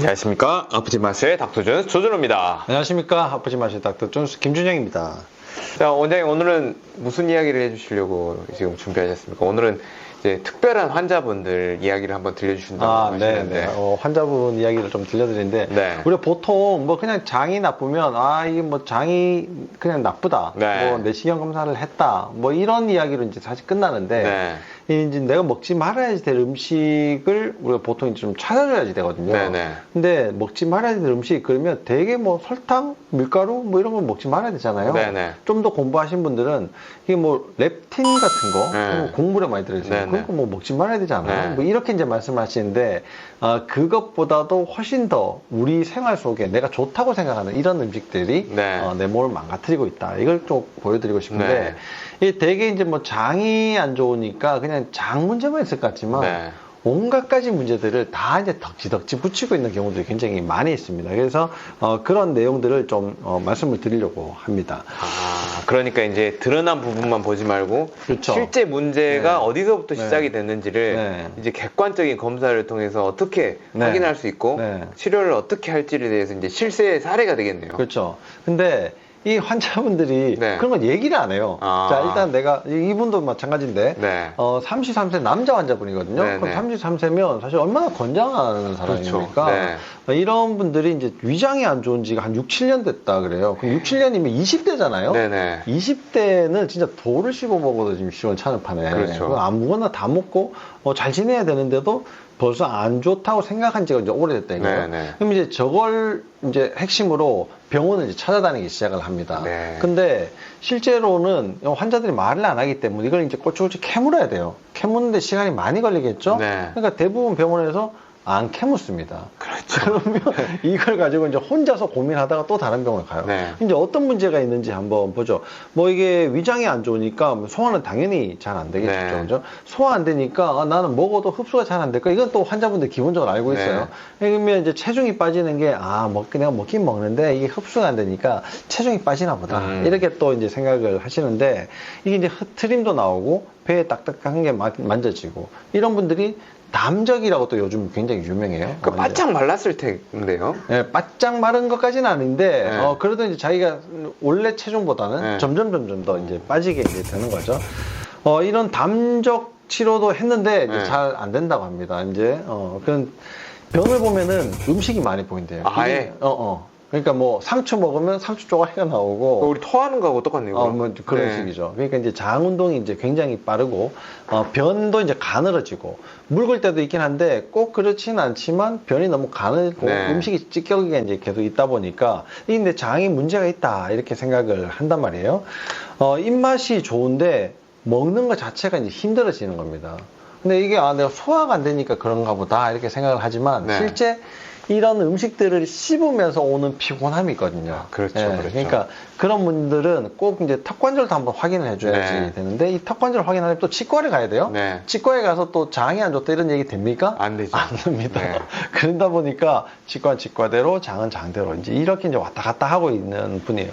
안녕하십니까. 아프지 마세요. 닥터 존스 조준호입니다. 안녕하십니까. 아프지 마세요. 닥터 존스 김준영입니다. 자, 원장님 오늘은 무슨 이야기를 해주시려고 지금 준비하셨습니까? 오늘은 이제 특별한 환자분들 이야기를 한번 들려주신다고 하시는데 환자분 이야기를 좀 들려드리는데 네. 우리가 보통 뭐 그냥 장이 나쁘면 이게 뭐 장이 그냥 나쁘다, 네. 뭐 내시경 검사를 했다, 뭐 이런 이야기로 이제 사실 끝나는데 네. 이제 내가 먹지 말아야지 될 음식을 우리가 보통 이제 좀 찾아줘야지 되거든요. 네네. 근데 먹지 말아야 될 음식 그러면 되게 뭐 설탕, 밀가루 뭐 이런 거 먹지 말아야 되잖아요. 네네. 좀 더 공부하신 분들은 이게 뭐 렙틴 같은 거 네. 곡물에 많이 들어있어요. 그런 거 뭐 먹지 말아야 되잖아요. 네. 뭐 이렇게 이제 말씀하시는데 그것보다도 훨씬 더 우리 생활 속에 내가 좋다고 생각하는 이런 음식들이 네. 내 몸을 망가뜨리고 있다. 이걸 좀 보여드리고 싶은데 네. 이 되게 이제 뭐 장이 안 좋으니까 그냥 장 문제만 있을 것 같지만 네. 온갖 가지 문제들을 다 이제 덕지덕지 붙이고 있는 경우들이 굉장히 많이 있습니다. 그래서 그런 내용들을 좀 말씀을 드리려고 합니다. 그러니까 이제 드러난 부분만 보지 말고 그렇죠. 실제 문제가 네. 어디서부터 네. 시작이 됐는지를 네. 이제 객관적인 검사를 통해서 어떻게 네. 확인할 수 있고 네. 치료를 어떻게 할지에 대해서 이제 실제 사례가 되겠네요. 그렇죠. 근데 이 환자분들이 네. 그런 건 얘기를 안 해요. 자, 일단 내가, 이분도 마찬가지인데, 네. 33세 남자 환자분이거든요. 네, 그럼 네. 33세면 사실 얼마나 건장한 사람입니까? 그렇죠. 네. 이런 분들이 이제 위장이 안 좋은 지가 한 6, 7년 됐다 그래요. 그럼 6, 7년이면 20대잖아요? 네네. 20대는 진짜 돌을 씹어 먹어도 지금 시원찮은 판에. 그렇죠. 아무거나 다 먹고, 잘 지내야 되는데도 벌써 안 좋다고 생각한 지가 이제 오래됐다 이거예요. 네네. 그럼 이제 저걸 이제 핵심으로 병원을 이제 찾아다니기 시작을 합니다. 네. 근데 실제로는 환자들이 말을 안 하기 때문에 이걸 이제 꼬치꼬치 캐물어야 돼요. 캐무는데 시간이 많이 걸리겠죠? 네. 그러니까 대부분 병원에서 안 캐묻습니다. 그렇죠. 그러면 이걸 가지고 이제 혼자서 고민하다가 또 다른 병원을 가요. 네. 이제 어떤 문제가 있는지 한번 보죠. 뭐 이게 위장이 안 좋으니까 소화는 당연히 잘 안 되겠죠. 네. 그죠? 소화 안 되니까 나는 먹어도 흡수가 잘 안 될까? 이건 또 환자분들 기본적으로 알고 있어요. 그러면 이제 체중이 빠지는 게 내가 먹긴 먹는데 이게 흡수가 안 되니까 체중이 빠지나 보다. 이렇게 또 이제 생각을 하시는데 이게 이제 트림도 나오고 배에 딱딱한 게 만져지고 이런 분들이 담적이라고 또 요즘 굉장히 유명해요. 그 바짝 말랐을 텐데요. 네, 바짝 마른 것까지는 아닌데, 네. 그래도 이제 자기가 원래 체중보다는 네. 점점 더 이제 빠지게 이제 되는 거죠. 이런 담적 치료도 했는데 이제 네. 잘 안 된다고 합니다. 이제, 그런 병을 보면은 음식이 많이 보인대요. 아예? 그러니까 뭐 상추 먹으면 상추 조각이가 나오고, 우리 토하는 거하고 똑같네요. 뭐 그런 네. 식이죠. 그러니까 이제 장 운동이 이제 굉장히 빠르고, 변도 이제 가늘어지고, 묽을 때도 있긴 한데 꼭 그렇지는 않지만 변이 너무 가늘고 네. 음식이 찌꺼기가 이제 계속 있다 보니까 이게 장에 문제가 있다 이렇게 생각을 한단 말이에요. 입맛이 좋은데 먹는 것 자체가 이제 힘들어지는 겁니다. 근데 이게 내가 소화가 안 되니까 그런가 보다 이렇게 생각을 하지만 네. 실제 이런 음식들을 씹으면서 오는 피곤함이 있거든요. 그렇죠, 그렇죠. 그러니까 그런 분들은 꼭 이제 턱관절도 한번 확인을 해줘야지 네. 되는데 이 턱관절 확인하려면 또 치과를 가야 돼요. 네. 치과에 가서 또 장이 안 좋다 이런 얘기 됩니까? 안 되죠. 안 됩니다. 네. 그러다 보니까 치과는 치과대로 장은 장대로 이제 이렇게 이제 왔다 갔다 하고 있는 분이에요.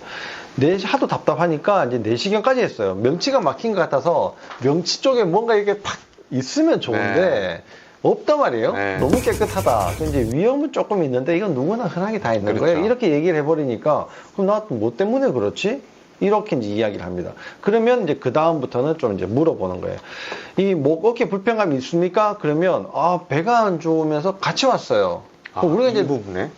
하도 답답하니까 이제 내시경까지 했어요. 명치가 막힌 것 같아서 명치 쪽에 뭔가 이렇게 팍 있으면 좋은데 없단 말이에요. 네. 너무 깨끗하다. 이제 위험은 조금 있는데 이건 누구나 흔하게 다 있는 그렇죠. 거예요. 이렇게 얘기를 해버리니까 그럼 나 뭐 때문에 그렇지? 이렇게 이제 이야기를 합니다. 그러면 이제 그 다음부터는 좀 이제 물어보는 거예요. 이 목 어깨 불편감이 있습니까? 그러면 배가 안 좋으면서 같이 왔어요. 우리가 이제 부분에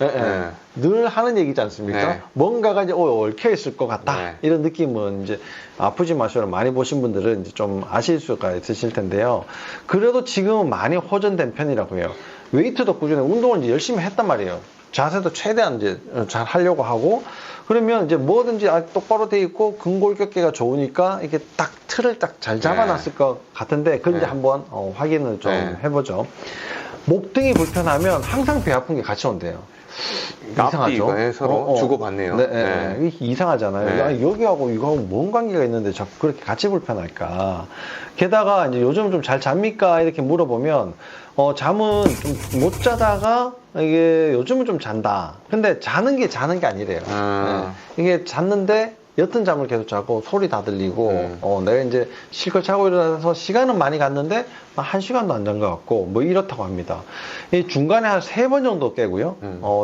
늘 하는 얘기지 않습니까? 네. 뭔가가 이제 얽혀 있을 것 같다. 네. 이런 느낌은 이제 아프지 마쇼를 많이 보신 분들은 이제 좀 아실 수가 있으실 텐데요. 그래도 지금은 많이 호전된 편이라고 해요. 웨이트도 꾸준히 운동을 이제 열심히 했단 말이에요. 자세도 최대한 이제 잘 하려고 하고 그러면 이제 뭐든지 똑바로 돼 있고 근골격계가 좋으니까 이게 딱 틀을 딱 잘 잡아놨을 것 같은데 그걸 이제 한번 확인을 좀 해보죠. 목등이 불편하면 항상 배 아픈 게 같이 온대요. 이상하죠? 앞뒤가 서로 주고받네요. 네. 이상하잖아요. 네. 여기하고 이거하고 뭔 관계가 있는데 자꾸 그렇게 같이 불편할까? 게다가 이제 요즘 좀 잘 잡니까? 이렇게 물어보면 잠은 좀 못 자다가 이게 요즘은 좀 잔다. 근데 자는 게 아니래요. 이게 잤는데 옅은 잠을 계속 자고 소리 다 들리고 내가 이제 실컷 자고 일어나서 시간은 많이 갔는데 1시간도 안 잔 것 같고 뭐 이렇다고 합니다. 이 중간에 한 3번 정도 깨고요.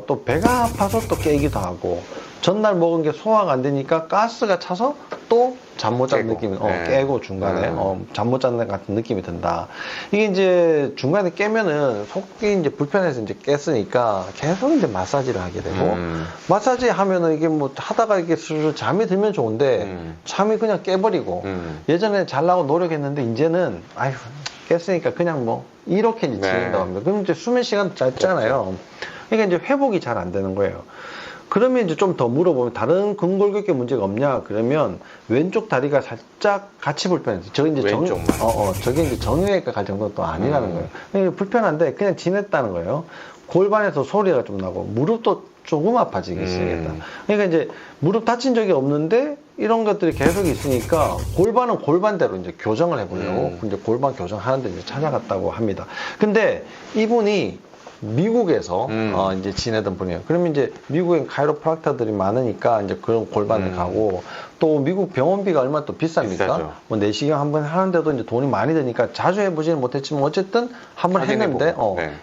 또 배가 아파서 또 깨기도 하고 전날 먹은 게 소화가 안 되니까 가스가 차서 또 잠 못 자는 느낌이 깨고 중간에 잠 못 자는 같은 느낌이 든다. 이게 이제 중간에 깨면은 속이 이제 불편해서 이제 깼으니까 계속 이제 마사지를 하게 되고 마사지 하면은 이게 뭐 하다가 이게 슬슬 잠이 들면 좋은데 잠이 그냥 깨버리고 예전에 잘라고 노력했는데 이제는 아휴 깼으니까 그냥 뭐 이렇게 이제 지낸다고 합니다. 그럼 이제 수면 시간 짧잖아요. 그러니까 이제 회복이 잘 안 되는 거예요. 그러면 이제 좀 더 물어보면 다른 근골격계 문제가 없냐? 그러면 왼쪽 다리가 살짝 같이 불편해서 저게 이제 저게 이제 정형외과 갈 정도는 또 아니라는 거예요. 그러니까 불편한데 그냥 지냈다는 거예요. 골반에서 소리가 좀 나고 무릎도 조금 아파지기 시작했다. 그러니까 이제 무릎 다친 적이 없는데 이런 것들이 계속 있으니까 골반은 골반대로 이제 교정을 해보려고 이제 골반 교정하는데 이제 찾아갔다고 합니다. 근데 이분이 미국에서 이제 지내던 분이에요. 그러면 이제 미국엔 카이로프락터들이 많으니까 이제 그런 골반을 가고 또 미국 병원비가 얼마나 또 비쌉니까? 비싸죠. 뭐 내시경 한번 하는데도 이제 돈이 많이 드니까 자주 해보지는 못했지만 어쨌든 한번 했는데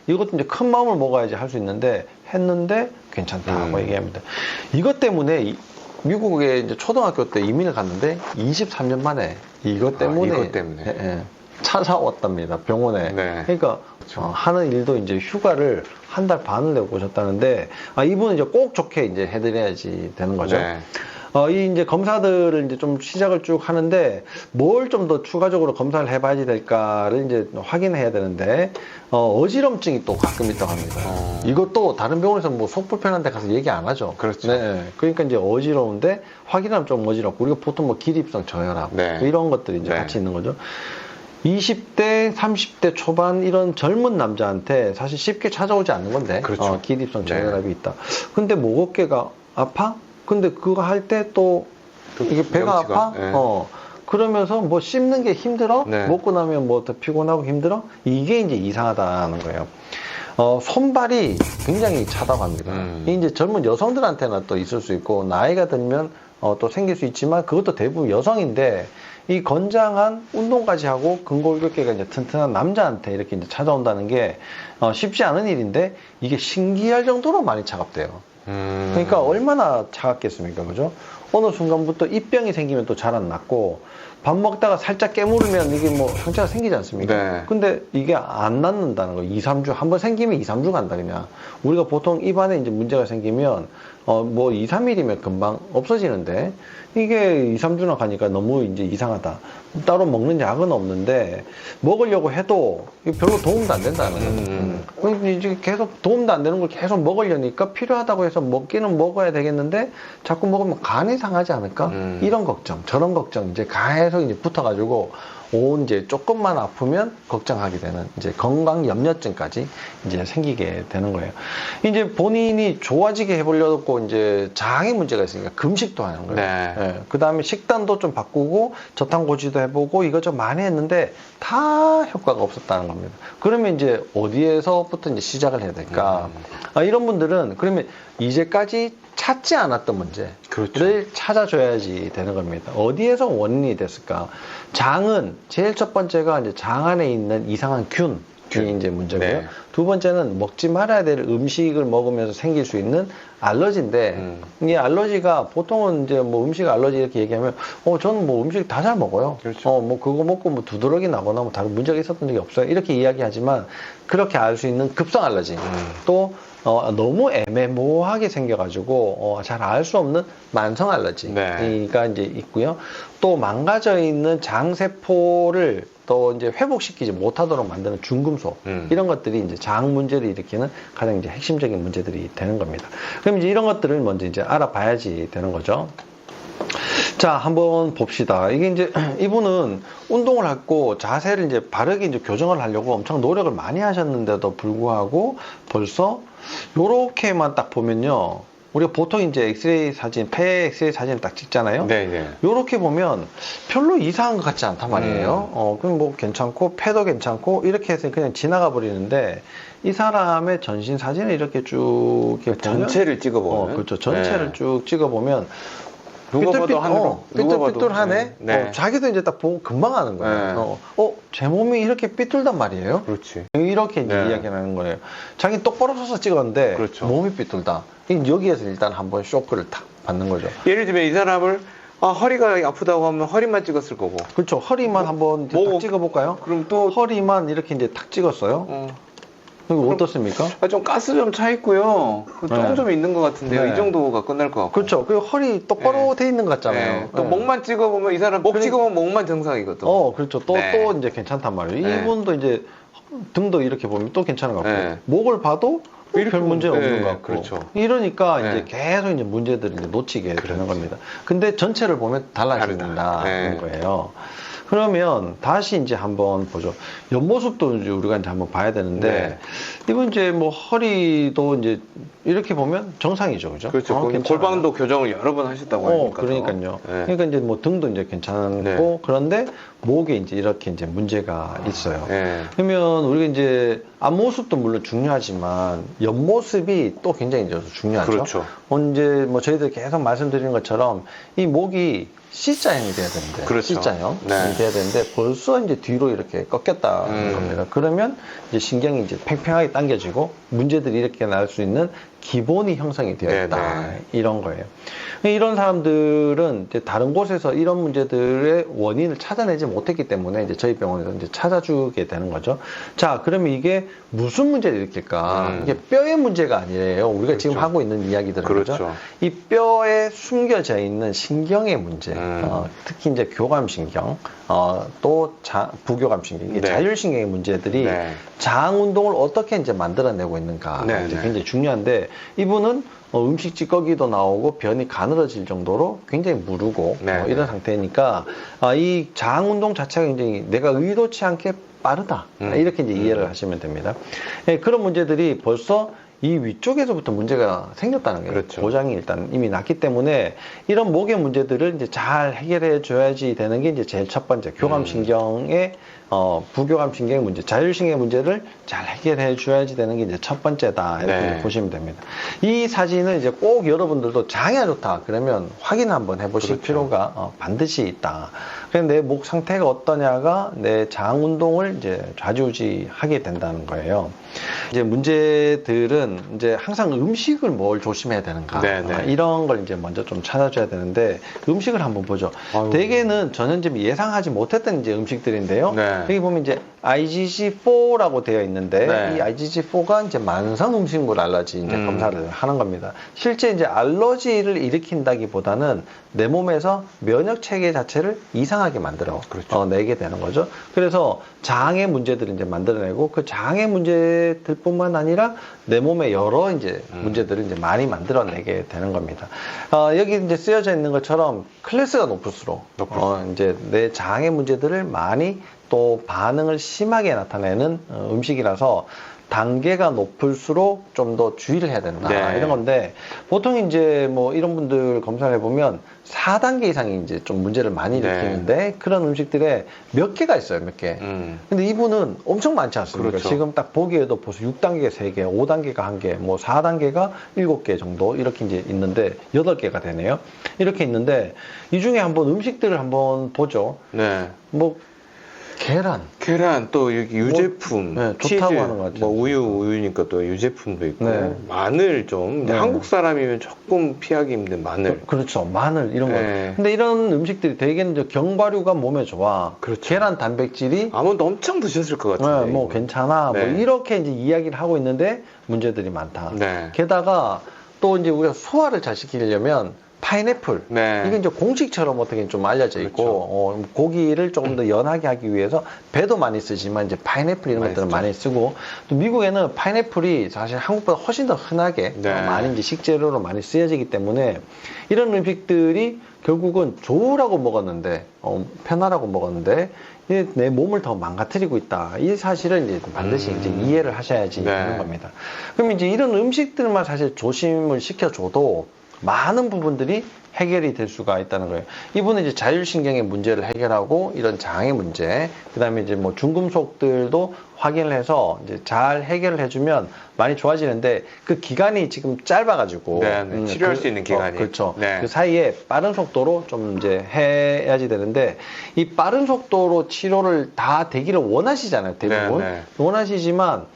이것도 이제 큰 마음을 먹어야지 할 수 있는데 했는데 괜찮다고 얘기합니다. 이것 때문에 미국에 이제 초등학교 때 이민을 갔는데 23년 만에 이것 때문에 찾아왔답니다. 병원에. 그러니까 하는 일도 이제 휴가를 한 달 반을 내고 오셨다는데 이분은 이제 꼭 좋게 이제 해드려야지 되는 거죠. 이 이제 검사들을 이제 좀 시작을 쭉 하는데 뭘 좀 더 추가적으로 검사를 해봐야 될까를 이제 확인해야 되는데 어지럼증이 또 가끔 있다고 합니다. 이것도 다른 병원에서 뭐 속 불편한 데 가서 얘기 안 하죠. 그렇죠. 그러니까 이제 어지러운데 확인하면 좀 어지럽고 우리가 보통 뭐 기립성 저혈압 이런 것들이 이제 같이 있는 거죠. 20대, 30대 초반 이런 젊은 남자한테 사실 쉽게 찾아오지 않는 건데 기립성 저혈압이 있다. 근데 목 어깨가 아파? 근데 그거 할 때 또 이게 배가 아파? 그러면서 뭐 씹는 게 힘들어? 먹고 나면 뭐 더 피곤하고 힘들어? 이게 이제 이상하다는 거예요. 손발이 굉장히 차다고 합니다. 이제 젊은 여성들한테는 또 있을 수 있고 나이가 들면 또 생길 수 있지만 그것도 대부분 여성인데 이 건장한 운동까지 하고 근골격계가 이제 튼튼한 남자한테 이렇게 이제 찾아온다는 게 쉽지 않은 일인데 이게 신기할 정도로 많이 차갑대요. 그러니까 얼마나 차갑겠습니까, 그죠? 어느 순간부터 입병이 생기면 또 잘 안 낫고 밥 먹다가 살짝 깨물으면 이게 뭐 상처가 생기지 않습니까? 근데 이게 안 낫는다는 거. 2, 3주 한번 생기면 2, 3주 간다 그냥. 우리가 보통 입안에 이제 문제가 생기면 뭐 2, 3일이면 금방 없어지는데 이게 2, 3주나 가니까 너무 이제 이상하다. 따로 먹는 약은 없는데 먹으려고 해도 별로 도움도 안 된다는 거예요. 이제 계속 도움도 안 되는 걸 계속 먹으려니까 필요하다고 해서 먹기는 먹어야 되겠는데 자꾸 먹으면 간이 상하지 않을까? 이런 걱정, 저런 걱정 이제 계속 이제 붙어가지고 이제 조금만 아프면 걱정하게 되는 이제 건강 염려증까지 이제 생기게 되는 거예요. 이제 본인이 좋아지게 해보려고 이제 장의 문제가 있으니까 금식도 하는 거예요. 그 다음에 식단도 좀 바꾸고 저탄고지도 해보고 이거 좀 많이 했는데 다 효과가 없었다는 겁니다. 그러면 이제 어디에서부터 이제 시작을 해야 될까? 이런 분들은 그러면 이제까지 찾지 않았던 문제를 찾아줘야지 되는 겁니다. 어디에서 원인이 됐을까? 장은 제일 첫 번째가 이제 장 안에 있는 이상한 균이 이제 문제고요. 두 번째는 먹지 말아야 될 음식을 먹으면서 생길 수 있는 알러지인데 이 알러지가 보통은 이제 뭐 음식 알러지 이렇게 얘기하면 저는 뭐 음식 다 잘 먹어요. 뭐 그거 먹고 뭐 두드러기 나거나 뭐 다른 문제가 있었던 적이 없어요. 이렇게 이야기하지만 그렇게 알 수 있는 급성 알러지 또 너무 애매모호하게 생겨가지고 잘 알 수 없는 만성 알러지가 이제 있고요. 또 망가져 있는 장세포를 또 이제 회복시키지 못하도록 만드는 중금속 이런 것들이 이제 장 문제를 일으키는 가장 이제 핵심적인 문제들이 되는 겁니다. 그럼 이제 이런 것들을 먼저 이제 알아봐야지 되는 거죠. 자, 한번 봅시다. 이게 이제 이분은 운동을 하고 자세를 이제 바르게 이제 교정을 하려고 엄청 노력을 많이 하셨는데도 불구하고 벌써 요렇게만 딱 보면요. 우리가 보통 이제 엑스레이 사진, 폐 엑스레이 사진을 딱 찍잖아요. 요렇게 보면 별로 이상한 것 같지 않단 말이에요. 그럼 뭐 괜찮고, 폐도 괜찮고, 이렇게 해서 그냥 지나가 버리는데, 이 사람의 전신 사진을 이렇게 쭉, 전체를 찍어보면. 그렇죠. 전체를 쭉 찍어보면, 누가 봐도 하늘로. 누가 봐도. 삐뚤삐뚤하네. 네. 자기도 이제 딱 보고 금방 아는 거예요. 제 몸이 이렇게 삐뚤단 말이에요. 그렇지. 이렇게 이제 네. 이야기하는 거예요. 자기 똑바로 서서 찍었는데 그렇죠. 몸이 삐뚤다. 여기에서 일단 한번 쇼크를 탁 받는 거죠. 예를 들면 이 사람을 허리가 아프다고 하면 허리만 찍었을 거고. 그렇죠. 허리만 한번 이제 딱 찍어볼까요? 그럼 또 허리만 이렇게 이제 탁 찍었어요. 이거 어떻습니까? 좀 가스 좀 차 있고요. 조금 네. 좀 있는 것 같은데요. 네. 이 정도가 끝날 것 같고. 그렇죠. 그 허리 똑바로 네. 돼 있는 것 같잖아요. 네. 또 네. 목만 찍어보면 이 사람 목 찍어보면 목만 정상이거든. 그렇죠. 또 네. 이제 괜찮단 말이에요. 네. 이분도 이제 등도 이렇게 보면 또 괜찮은 것 같고 네. 목을 봐도 별 문제 네, 없는 것 같고 그렇죠. 이러니까 네. 이제 계속 이제 문제들을 이제 놓치게 그렇죠. 되는 겁니다. 근데 전체를 보면 달라진다는 네. 거예요. 그러면 다시 이제 한번 보죠. 옆모습도 이제 우리가 이제 한번 봐야 되는데 네. 이건 이제 뭐 허리도 이제 이렇게 보면 정상이죠, 그죠? 그렇죠. 거기 괜찮아요. 골반도 교정을 여러 번 하셨다고 하니까. 그러니까요. 네. 그러니까 이제 뭐 등도 이제 괜찮고 네. 그런데 목에 이제 이렇게 이제 문제가 있어요. 네. 그러면 우리가 이제 앞모습도 물론 중요하지만 옆모습이 또 굉장히 이제 중요하죠. 그렇죠. 이제 뭐 저희들 계속 말씀드리는 것처럼 이 목이 C자형이 돼야 되는데, 그렇죠. C자형이 네. 돼야 되는데 벌써 이제 뒤로 이렇게 꺾였다는 겁니다. 그러면 이제 신경이 이제 팽팽하게 당겨지고 문제들이 이렇게 날 수 있는 기본이 형성이 되어 있다. 네. 이런 거예요. 이런 사람들은 이제 다른 곳에서 이런 문제들의 원인을 찾아내지 못했기 때문에 이제 저희 병원에서 이제 찾아주게 되는 거죠. 자, 그러면 이게 무슨 문제를 일으킬까? 이게 뼈의 문제가 아니에요. 우리가 그렇죠. 지금 하고 있는 이야기들은 그렇죠. 그죠? 이 뼈에 숨겨져 있는 신경의 문제, 특히 이제 교감신경, 또 부교감신경, 이게 네. 자율신경의 문제들이 네. 장 운동을 어떻게 이제 만들어내고 있는가 네, 이제 네. 굉장히 중요한데 이분은 음식 찌꺼기도 나오고 변이 가늘어질 정도로 굉장히 무르고 네, 이런 네. 상태니까 이 장 운동 자체가 굉장히 내가 의도치 않게 빠르다 이렇게 이제 이해를 하시면 됩니다. 그런 문제들이 벌써 이 위쪽에서부터 문제가 생겼다는 거예요. 그렇죠. 고장이 일단 이미 났기 때문에 이런 목의 문제들을 이제 잘 해결해 줘야지 되는 게 이제 제일 첫 번째 교감신경의 부교감신경의 문제, 자율신경의 문제를 잘 해결해 줘야지 되는 게 이제 첫 번째다 이렇게 네. 보시면 됩니다. 이 사진은 이제 꼭 여러분들도 장이 안 좋다 그러면 확인 한번 해보실 그렇죠. 필요가 반드시 있다. 그래서 내 목 상태가 어떠냐가 내 장 운동을 이제 좌지우지하게 된다는 거예요. 이제 문제들은 이제 항상 음식을 뭘 조심해야 되는가 네, 네. 이런 걸 이제 먼저 좀 찾아줘야 되는데 음식을 한번 보죠. 아유. 대개는 전현점이 예상하지 못했던 이제 음식들인데요. 네. 여기 보면 이제 IgG4라고 되어 있는데 네. 이 IgG4가 이제 만성 음식물 알러지 이제 음. 검사를 하는 겁니다. 실제 이제 알러지를 일으킨다기보다는 내 몸에서 면역 체계 자체를 이상하게 만들어 그렇죠. 내게 되는 거죠. 그래서 장의 문제들을 이제 만들어내고 그 장의 문제들뿐만 아니라 내 몸에 여러 이제 문제들을 이제 많이 만들어내게 되는 겁니다. 여기 이제 쓰여져 있는 것처럼 클래스가 높을수록 이제 내 장의 문제들을 많이 또 반응을 심하게 나타내는 음식이라서 단계가 높을수록 좀 더 주의를 해야 된다. 네. 이런 건데, 보통 이제 뭐 이런 분들 검사를 해보면 4단계 이상이 이제 좀 문제를 많이 네. 일으키는데, 그런 음식들에 몇 개가 있어요, 몇 개. 근데 이분은 엄청 많지 않습니까? 그렇죠. 지금 딱 보기에도 벌써 6단계가 3개, 5단계가 1개, 뭐 4단계가 7개 정도 이렇게 이제 있는데, 8개가 되네요. 이렇게 있는데, 이 중에 한번 음식들을 한번 보죠. 네. 뭐, 계란, 또 여기 유제품, 네, 치즈, 좋다고 하는 것 같아요. 뭐 우유니까 또 유제품도 있고, 네. 마늘 좀 네. 한국 사람이면 조금 피하기 힘든 마늘. 그렇죠. 마늘 이런 거. 네. 근데 이런 음식들이 대개는 이제 견과류가 몸에 좋아. 그렇죠. 계란 단백질이 아무도 엄청 드셨을 것 같은데. 뭐 괜찮아. 네. 뭐 이렇게 이제 이야기를 하고 있는데 문제들이 많다. 네. 게다가 또 이제 우리가 소화를 잘 시키려면 파인애플. 네. 이게 이제 공식처럼 어떻게 좀 알려져 있고, 그렇죠. 고기를 조금 더 연하게 하기 위해서 배도 많이 쓰지만 이제 파인애플 이런 많이 것들은 쓰죠. 많이 쓰고, 또 미국에는 파인애플이 사실 한국보다 훨씬 더 흔하게 네. 많이 이제 식재료로 많이 쓰여지기 때문에 이런 음식들이 결국은 좋으라고 먹었는데, 편하라고 먹었는데, 이게 내 몸을 더 망가뜨리고 있다. 이 사실을 이제 반드시 이제 이해를 하셔야지 네. 되는 겁니다. 그럼 이제 이런 음식들만 사실 조심을 시켜줘도 많은 부분들이 해결이 될 수가 있다는 거예요. 이분은 이제 자율신경의 문제를 해결하고 이런 장의 문제, 그다음에 이제 뭐 중금속들도 확인을 해서 이제 잘 해결을 해주면 많이 좋아지는데 그 기간이 지금 짧아가지고 네, 치료할 수 있는 기간이 그렇죠. 네. 그 사이에 빠른 속도로 좀 이제 해야지 되는데 이 빠른 속도로 치료를 다 되기를 원하시잖아요. 대부분 네. 원하시지만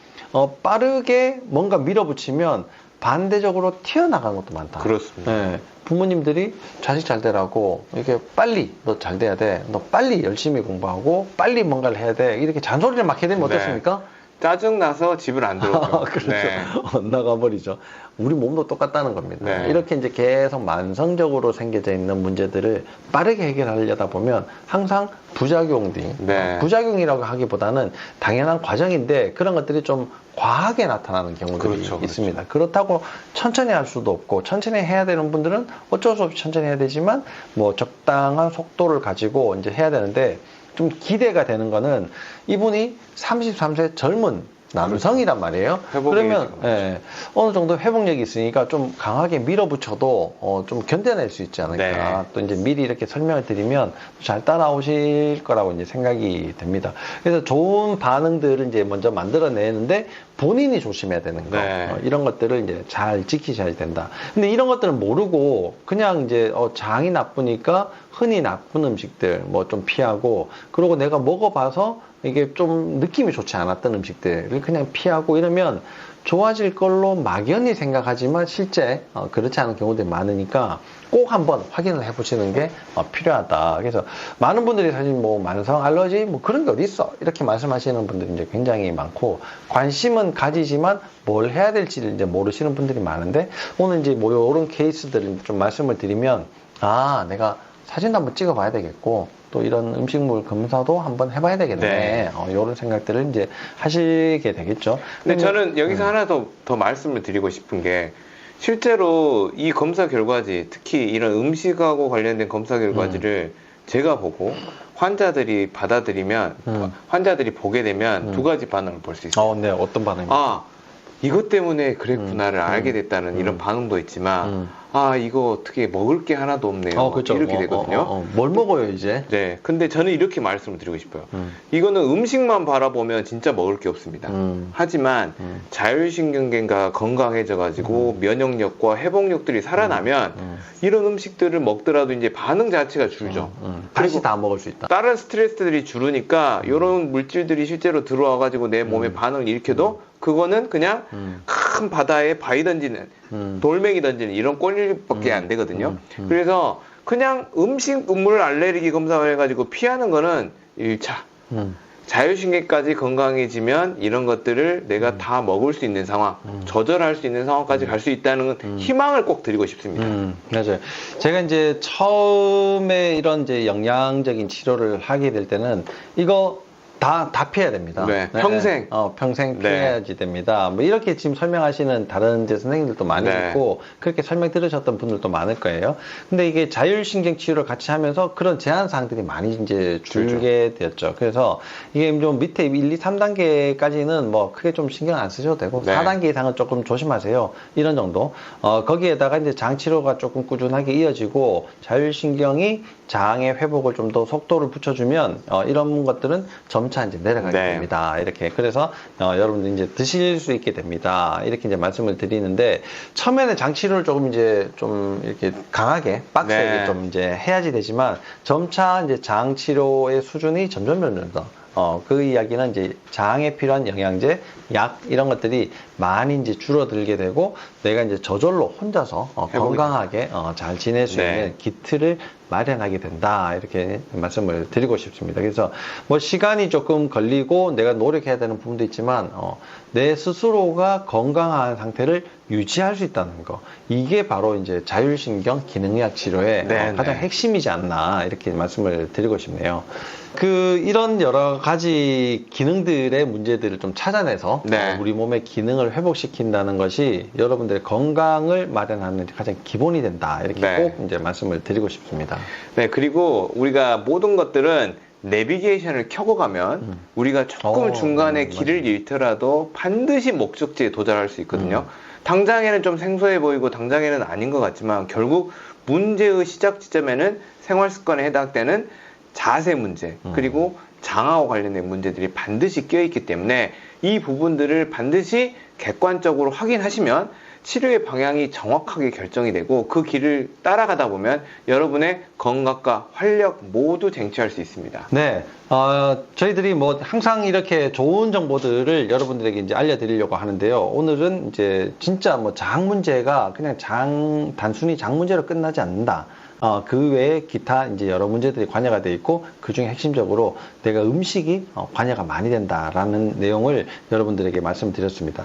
빠르게 뭔가 밀어붙이면 반대적으로 튀어나가는 것도 많다. 그렇습니다. 네. 부모님들이 자식 잘 되라고 이렇게 빨리 너 잘 돼야 돼. 너 빨리 열심히 공부하고 빨리 뭔가를 해야 돼. 이렇게 잔소리를 막 해야 되면 네. 어떻습니까? 짜증나서 집을 안 들어오죠. 그렇죠. 네. 나가버리죠. 우리 몸도 똑같다는 겁니다. 네. 이렇게 이제 계속 만성적으로 생겨져 있는 문제들을 빠르게 해결하려다 보면 항상 부작용들이, 네. 부작용이라고 하기보다는 당연한 과정인데 그런 것들이 좀 과하게 나타나는 경우들이 그렇죠. 있습니다. 그렇다고 천천히 할 수도 없고 천천히 해야 되는 분들은 어쩔 수 없이 천천히 해야 되지만 뭐 적당한 속도를 가지고 이제 해야 되는데 좀 기대가 되는 거는 이분이 33세 젊은 남성이란 말이에요. 그러면 예, 어느 정도 회복력이 있으니까 좀 강하게 밀어붙여도 좀 견뎌낼 수 있지 않을까. 네. 또 이제 미리 이렇게 설명을 드리면 잘 따라오실 거라고 이제 생각이 됩니다. 그래서 좋은 반응들을 이제 먼저 만들어내는데 본인이 조심해야 되는 거. 네. 이런 것들을 이제 잘 지키셔야 된다. 근데 이런 것들은 모르고 그냥 이제 장이 나쁘니까 흔히 나쁜 음식들 뭐 좀 피하고 그러고 내가 먹어봐서 이게 좀 느낌이 좋지 않았던 음식들을 그냥 피하고 이러면 좋아질 걸로 막연히 생각하지만 실제 그렇지 않은 경우들이 많으니까 꼭 한번 확인을 해보시는 게 필요하다. 그래서 많은 분들이 사실 뭐 만성 알러지 뭐 그런 게 어디 있어 이렇게 말씀하시는 분들이 이제 굉장히 많고 관심은 가지지만 뭘 해야 될지를 이제 모르시는 분들이 많은데 오늘 이제 뭐 이런 케이스들을 좀 말씀을 드리면 내가 사진도 한번 찍어봐야 되겠고 또 이런 음식물 검사도 한번 해봐야 되겠네. 네. 이런 생각들을 이제 하시게 되겠죠. 근데 저는 여기서 하나 더 말씀을 드리고 싶은 게 실제로 이 검사 결과지 특히 이런 음식하고 관련된 검사 결과지를 제가 보고 환자들이 받아들이면 환자들이 보게 되면 두 가지 반응을 볼 수 있어요. 네, 어떤 반응입니까? 이것 때문에 그랬구나를 알게 됐다는 이런 반응도 있지만 이거 어떻게 먹을 게 하나도 없네요. 그렇죠. 이렇게 되거든요. 뭘 먹어요 이제? 네, 근데 저는 이렇게 말씀을 드리고 싶어요. 이거는 음식만 바라보면 진짜 먹을 게 없습니다. 하지만 자율신경계가 건강해져가지고 면역력과 회복력들이 살아나면 이런 음식들을 먹더라도 이제 반응 자체가 줄죠. 다시 다 먹을 수 있다. 다른 스트레스들이 줄으니까 이런 물질들이 실제로 들어와가지고 내 몸에 반응을 일으켜도 그거는 그냥 큰 바다에 바위 던지는 돌멩이 던지는 이런 꼴밖에 안 되거든요. 그래서 그냥 음물 알레르기 검사를 해가지고 피하는 거는 1차. 자율신경까지 건강해지면 이런 것들을 내가 다 먹을 수 있는 상황, 조절할 수 있는 상황까지 갈 수 있다는 희망을 꼭 드리고 싶습니다. 맞아요. 제가 이제 처음에 이런 이제 영양적인 치료를 하게 될 때는 이거 다 피해야 됩니다. 네, 평생. 평생 네. 피해야지 됩니다. 뭐 이렇게 지금 설명하시는 다른 이제 선생님들도 많이 네. 있고 그렇게 설명 들으셨던 분들도 많을 거예요. 근데 이게 자율신경 치료를 같이 하면서 그런 제한 사항들이 많이 이제 줄게 되었죠. 그래서 이게 좀 밑에 1, 2, 3단계까지는 뭐 크게 좀 신경 안 쓰셔도 되고 네. 4단계 이상은 조금 조심하세요. 이런 정도. 거기에다가 이제 장 치료가 조금 꾸준하게 이어지고 자율신경이 장의 회복을 좀 더 속도를 붙여주면 이런 것들은 점차 이제 내려가게 네. 됩니다. 이렇게 그래서 여러분들 이제 드실 수 있게 됩니다. 이렇게 이제 말씀을 드리는데 처음에는 장 치료를 조금 이제 좀 이렇게 강하게 빡세게 네. 좀 이제 해야지 되지만 점차 이제 장 치료의 수준이 점점 더 그 이야기는 이제 장에 필요한 영양제, 약 이런 것들이 많이 이제 줄어들게 되고 내가 이제 저절로 혼자서 건강하게 잘 지낼 수 네. 있는 기틀을 마련하게 된다 이렇게 말씀을 드리고 싶습니다. 그래서 뭐 시간이 조금 걸리고 내가 노력해야 되는 부분도 있지만 내 스스로가 건강한 상태를 유지할 수 있다는 거 이게 바로 이제 자율신경 기능의학 치료의 네, 가장 네. 핵심이지 않나 이렇게 말씀을 드리고 싶네요. 이런 여러 가지 기능들의 문제들을 좀 찾아내서 네. 우리 몸의 기능을 회복시킨다는 것이 여러분들의 건강을 마련하는 가장 기본이 된다 이렇게 네. 꼭 이제 말씀을 드리고 싶습니다. 네, 그리고 우리가 모든 것들은 내비게이션을 켜고 가면 우리가 조금 중간에 길을 잃더라도 반드시 목적지에 도달할 수 있거든요. 당장에는 좀 생소해 보이고 당장에는 아닌 것 같지만 결국 문제의 시작 지점에는 생활 습관에 해당되는 자세 문제 그리고 장하와 관련된 문제들이 반드시 껴있기 때문에 이 부분들을 반드시 객관적으로 확인하시면 치료의 방향이 정확하게 결정이 되고 그 길을 따라가다 보면 여러분의 건강과 활력 모두 쟁취할 수 있습니다. 네, 저희들이 뭐 항상 이렇게 좋은 정보들을 여러분들에게 이제 알려드리려고 하는데요. 오늘은 이제 진짜 뭐 장 문제가 그냥 단순히 장 문제로 끝나지 않는다. 그 외에 기타 이제 여러 문제들이 관여가 되어 있고 그 중에 핵심적으로 내가 음식이 관여가 많이 된다라는 내용을 여러분들에게 말씀드렸습니다.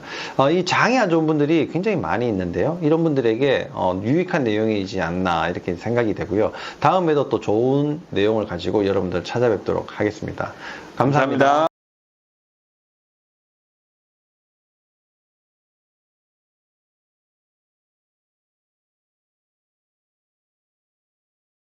이 장이 안 좋은 분들이 굉장히 많이 있는데요. 이런 분들에게 유익한 내용이지 않나 이렇게 생각이 되고요. 다음에도 또 좋은 내용을 가지고 여러분들 찾아뵙도록 하겠습니다. 감사합니다.